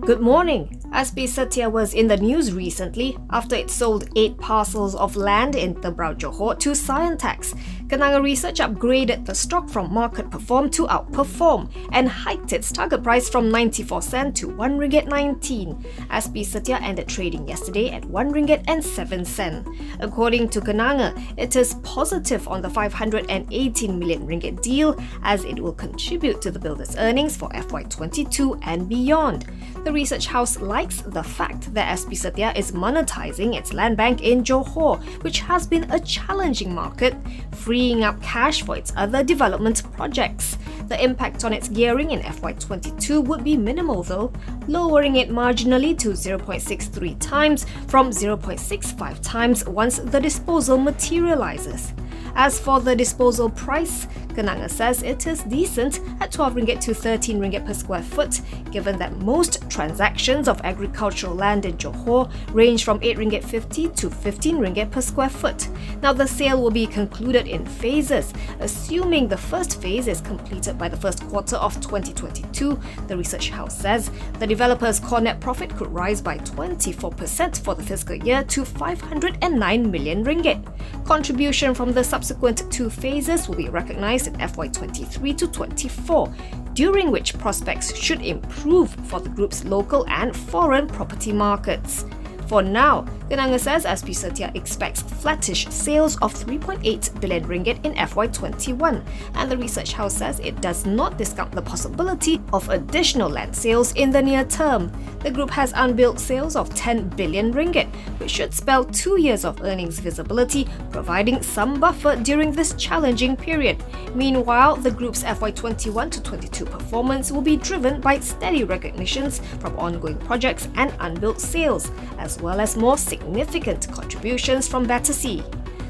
Good morning. SP Satya was in the news recently after it sold 8 parcels of land in Tebrau, Johor to Scientex. Kenanga Research upgraded the stock from market perform to outperform and hiked its target price from 94 cent to 1 ringgit 19. SP Satya ended trading yesterday at 1 ringgit and 7 cent. According to Kenanga, it is positive on the 518 million ringgit deal as it will contribute to the builder's earnings for FY22 and beyond. The research house likes the fact that SP Satya is monetizing its land bank in Johor, which has been a challenging market, freeing up cash for its other development projects. The impact on its gearing in FY22 would be minimal though, lowering it marginally to 0.63 times from 0.65 times once the disposal materializes. As for the disposal price, Kenanga says it is decent at 12 ringgit to 13 ringgit per square foot, given that most transactions of agricultural land in Johor range from 8 ringgit 50 to 15 ringgit per square foot. Now the sale will be concluded in phases, assuming the first phase is completed by the first quarter of 2022. The research house says the developer's core net profit could rise by 24% for the fiscal year to 509 million ringgit. Contribution from the subsequent 2 phases will be recognized in FY23 to 24, during which prospects should improve for the group's local and foreign property markets. For now, Kenanga says SP Satya expects flattish sales of 3.8 billion ringgit in FY21, and the research house says it does not discount the possibility of additional land sales in the near term. The group has unbilled sales of 10 billion ringgit, which should spell 2 years of earnings visibility, providing some buffer during this challenging period. Meanwhile, the group's FY21 to 22 performance will be driven by steady recognitions from ongoing projects and unbilled sales, as well as more significant contributions from Battersea.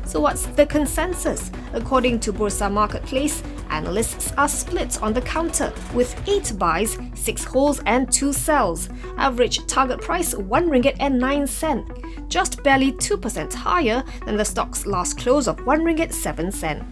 So what's the consensus? According to Bursa Marketplace, analysts are split on the counter with 8 buys, 6 holds and 2 sells. Average target price 1 ringgit and 9 cent, just barely 2% higher than the stock's last close of 1 ringgit 7 cent.